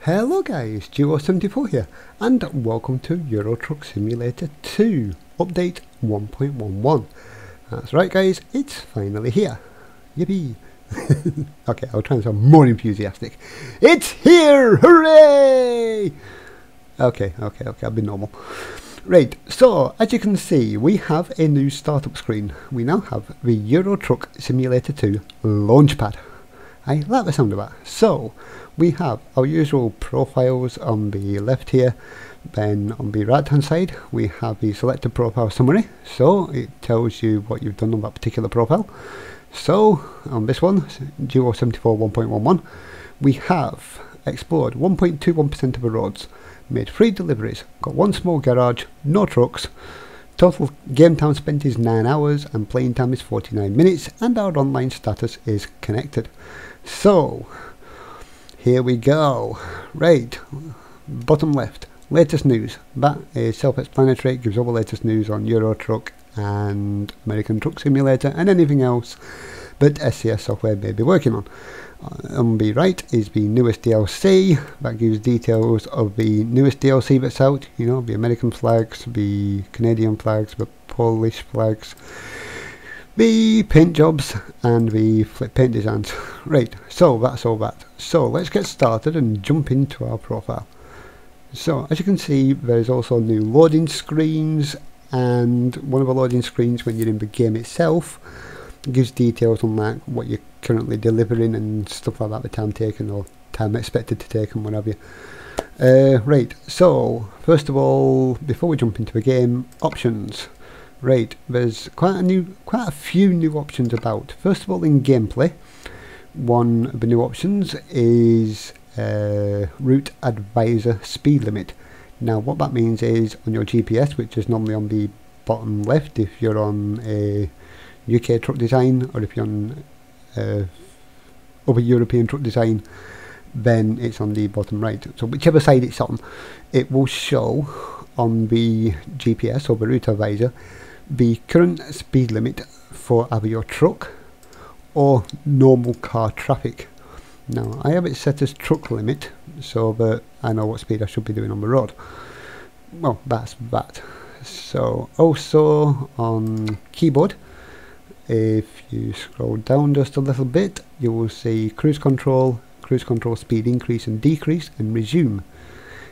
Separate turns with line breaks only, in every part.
Hello guys, Duo74 here, and welcome to Euro Truck Simulator 2, update 1.11. That's right guys, it's finally here. Yippee! Okay, I'll try and sound more enthusiastic. It's here! Hooray! Okay, I'll be normal. Right, so as you can see, we have a new startup screen. We now have the Euro Truck Simulator 2 Launchpad. I like the sound of that. So, we have our usual profiles on the left here. Then on the right hand side, we have the selected profile summary. So, it tells you what you've done on that particular profile. So, on this one, Duo74 1.11, we have explored 1.21% of the roads, made 3 deliveries, got 1 small garage, no trucks. Total game time spent is 9 hours and playing time is 49 minutes, and our online status is connected. So, here we go. Right, bottom left, latest news. That is self-explanatory. It gives all the latest news on Euro Truck and American Truck Simulator and anything else that SCS Software may be working on. On the right is the newest DLC. That gives details of the newest DLC that's out. You know, the American flags, the Canadian flags, the Polish flags, the paint jobs and the flip paint designs. Right, so that's all that. So let's get started and jump into our profile. So as you can see, there's also new loading screens, and one of the loading screens when you're in the game itself gives details on like what you're currently delivering and stuff like that, the time taken or time expected to take and what have you. Right, so first of all, before we jump into the game, options. Right, there's quite a few new options about. First of all, in gameplay, one of the new options is route advisor speed limit. Now what that means is on your GPS, which is normally on the bottom left if you're on a UK truck design, or if you're on other European truck design, then it's on the bottom right. So whichever side it's on, it will show on the GPS or the route advisor the current speed limit for either your truck or normal car traffic. Now I have it set as truck limit so that I know what speed I should be doing on the road. Well, that's that. So also on keyboard, if you scroll down just a little bit, you will see cruise control speed increase and decrease, and resume.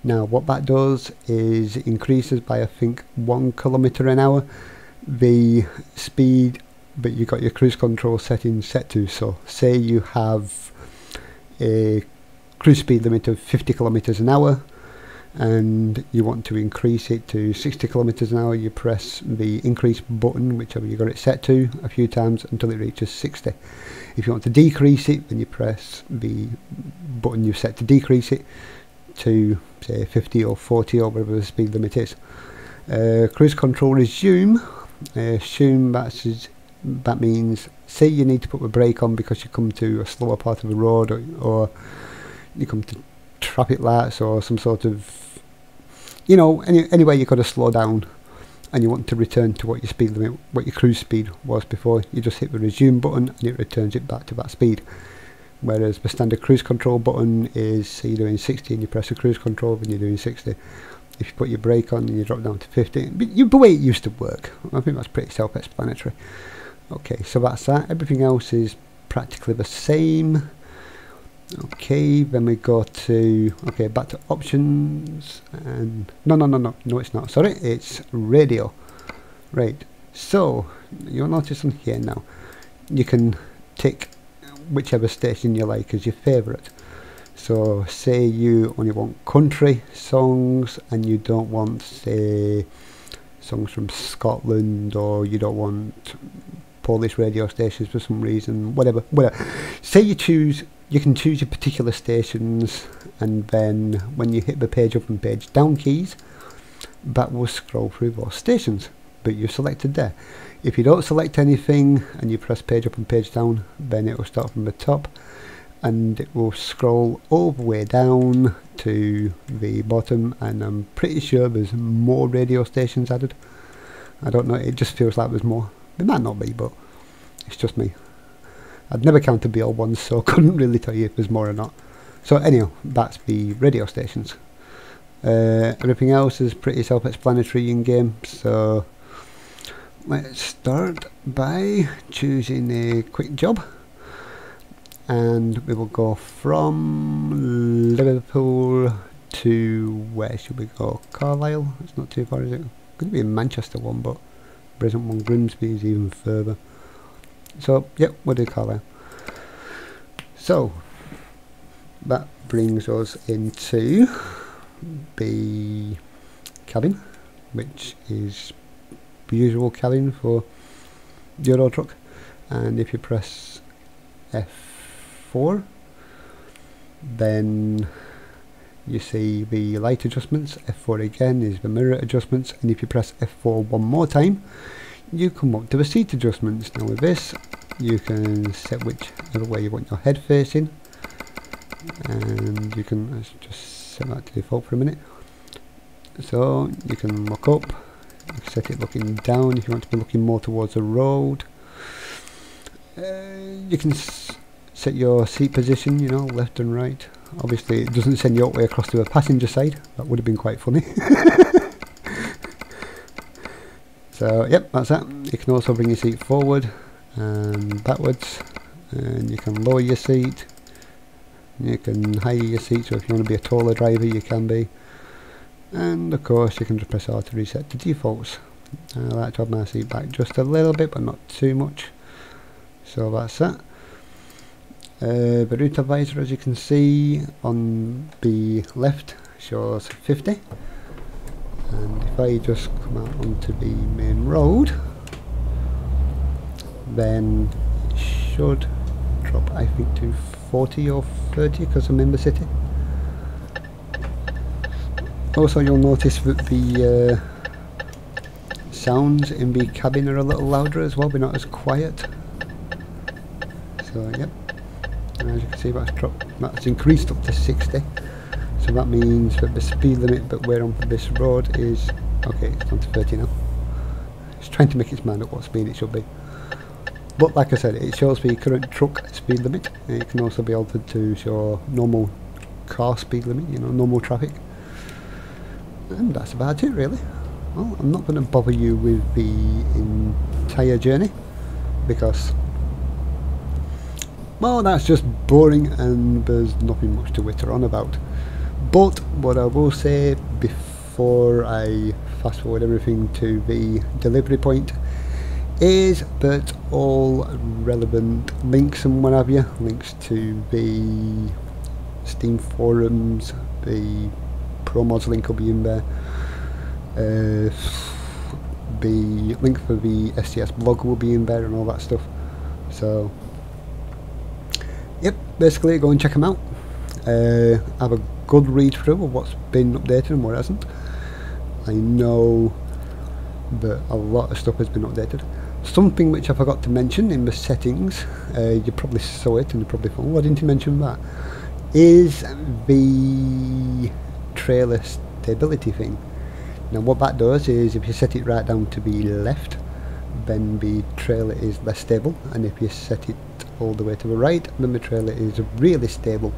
Now what that does is increases by I think 1 kilometre an hour the speed that you got your cruise control settings set to. So say you have a cruise speed limit of 50 kilometres an hour and you want to increase it to 60 kilometres an hour, you press the increase button, whichever you got it set to, a few times until it reaches 60. If you want to decrease it, then you press the button you've set to decrease it to say 50 or 40 or whatever the speed limit is. Cruise control resume. Assume that means say you need to put the brake on because you come to a slower part of the road, or you come to traffic lights or some sort of, you know, anyway you've got to slow down and you want to return to what your speed limit, what your cruise speed was before, you just hit the resume button and it returns it back to that speed. Whereas the standard cruise control button is, say you're doing 60 and you press the cruise control and you're doing 60. If you put your brake on and you drop down to 50, the way it used to work. I think that's pretty self-explanatory. Okay, so that's that. Everything else is practically the same. Okay, then we go to, okay, back to options, and no, it's not, sorry, it's radio. Right, so you'll notice on here now, you can tick whichever station you like as your favourite. So say you only want country songs and you don't want, say, songs from Scotland, or you don't want Polish radio stations for some reason, whatever. Say you can choose your particular stations, and then when you hit the page up and page down keys, that will scroll through those stations that you selected there. If you don't select anything and you press page up and page down, then it will start from the top and it will scroll all the way down to the bottom, and I'm pretty sure there's more radio stations added. I don't know, it just feels like there's more. There might not be, but it's just me. I'd never counted the old ones, so I couldn't really tell you if there's more or not. So anyhow, that's the radio stations. Everything else is pretty self-explanatory in game, so let's start by choosing a quick job, and we will go from Liverpool to, where should we go? Carlisle? It's not too far, is it? Could be a Manchester one, but there isn't one. Grimsby is even further. So yep, we'll do Carlisle. So that brings us into the cabin, which is the usual cabin for the Euro truck, and if you press F4 then you see the light adjustments. F4 again is the mirror adjustments, and if you press F4 one more time you come up to the seat adjustments. Now with this you can set whichever way you want your head facing, and you can, let's just set that to default for a minute. So you can look up, you can set it looking down if you want to be looking more towards the road. You can set your seat position, you know, left and right. Obviously it doesn't send you all the way across to the passenger side, that would have been quite funny. So yep, that's that. You can also bring your seat forward and backwards, and you can lower your seat, you can higher your seat, so if you want to be a taller driver you can be, and of course you can just press R to reset to defaults. I like to have my seat back just a little bit but not too much, so that's that. The route advisor, as you can see on the left, shows 50, and if I just come out onto the main road then it should drop, I think, to 40 or 30 because I'm in the city. Also you'll notice that the sounds in the cabin are a little louder as well, they're not as quiet. So yep, and as you can see that's increased up to 60, so that means that the speed limit that we're on for this road is, okay, it's down to 30 now. It's trying to make its mind up what speed it should be. But like I said, it shows the current truck speed limit. It can also be altered to show normal car speed limit, you know, normal traffic. And that's about it really. Well, I'm not going to bother you with the entire journey because, well, that's just boring and there's nothing much to witter on about. But what I will say before I fast forward everything to the delivery point is that all relevant links and what have you, links to the Steam forums, the Pro Mods link will be in there, the link for the SCS blog will be in there and all that stuff. So yep, basically go and check them out, have a good read through of what's been updated and what hasn't. I know that a lot of stuff has been updated. Something which I forgot to mention in the settings, you probably saw it and you probably thought, why didn't you mention that, is the trailer stability thing. Now what that does is if you set it right down to the left then the trailer is less stable, and if you set it all the way to the right then the trailer is really stable.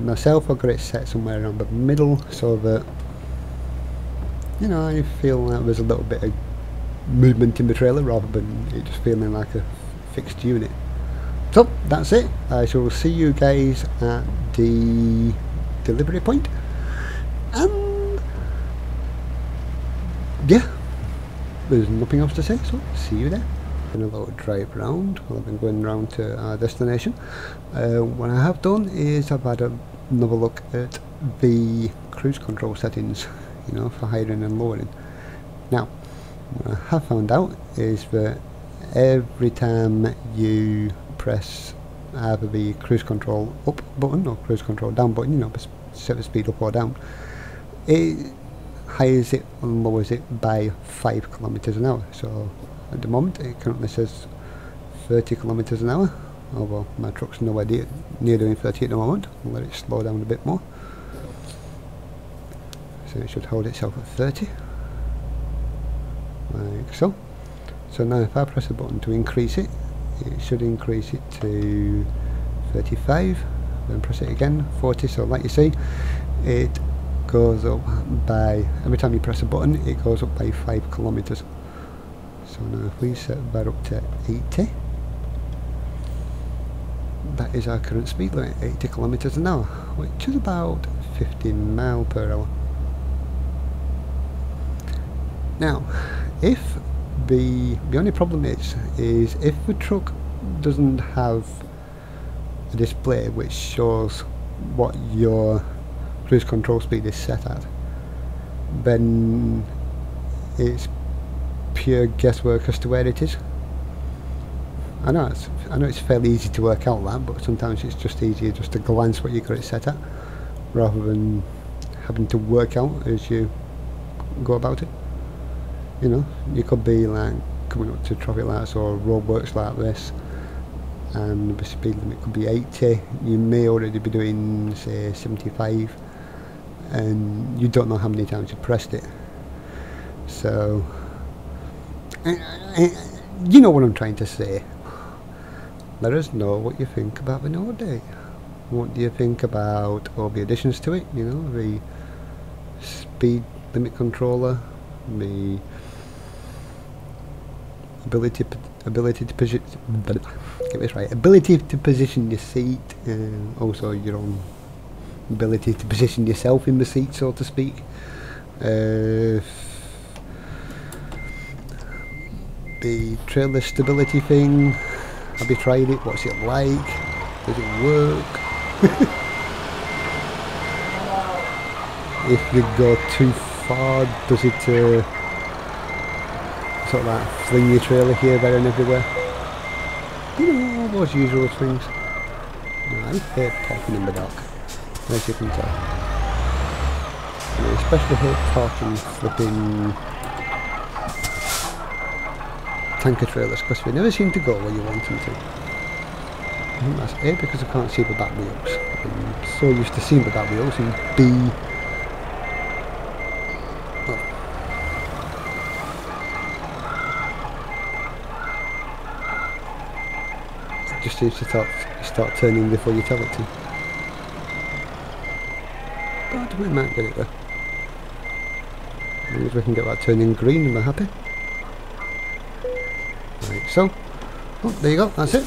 Myself, I've got it set somewhere around the middle so that, you know, I feel like there's a little bit of movement in the trailer rather than it just feeling like a fixed unit. So that's it. I shall see you guys at the delivery point, and yeah, there's nothing else to say, so see you there. Been a little drive round while I've been going round to our destination. What I have done is I've had another look at the cruise control settings, you know, for hiring and lowering. Now what I have found out is that every time you press either the cruise control up button or cruise control down button, you know, set the speed up or down, it highs it and lowers it by 5 kilometers an hour. So at the moment it currently says 30 kilometers an hour, although my truck's nowhere near doing 30 at the moment. I'll let it slow down a bit more, so it should hold itself at 30. Like so. So now if I press the button to increase it, it should increase it to 35, then press it again, 40. So like you see, it goes up by, every time you press a button, it goes up by 5 kilometers. So now if we set that up to 80, that is our current speed limit, 80 kilometers an hour, which is about 15 miles per hour. Now, if the only problem is if the truck doesn't have a display which shows what your cruise control speed is set at, then it's pure guesswork as to where it is. I know it's fairly easy to work out that, but sometimes it's just easier just to glance what you got it set at, rather than having to work out as you go about it. You know, you could be like coming up to traffic lights or roadworks like this, and the speed limit could be 80. You may already be doing, say, 75, and you don't know how many times you pressed it. So, you know what I'm trying to say. Let us know what you think about the new update. What do you think about all the additions to it? You know, the speed limit controller, the ability to position, get this right, ability to position your seat, and also your own ability to position yourself in the seat, so to speak. The trailer stability thing, have you tried it? What's it like? Does it work? If you go too far, does it sort of like fling your trailer here, there and everywhere? You know, all those usual things. No, I hate talking in the dark, as you can tell. I especially hate talking flipping tanker trailers, because they never seem to go where you want them to. I think that's A, because I can't see the back wheels. I'm so used to seeing the back wheels, and B, well, it just seems to start turning before you tell it to. But we might get it there. As long as we can get that turning green and we're happy. Right, so, oh, there you go, that's it.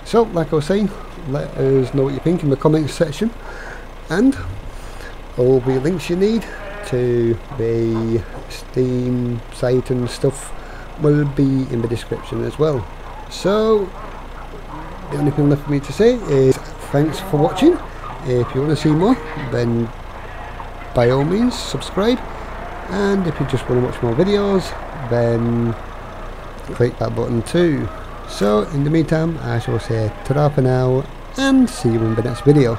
So, like I was saying, let us know what you think in the comments section, and all the links you need to the Steam site and stuff will be in the description as well. So, the only thing left for me to say is thanks for watching. If you want to see more, then by all means subscribe, and if you just want to watch more videos, then click that button too. So in the meantime, I shall say ta-ra for now, and see you in the next video.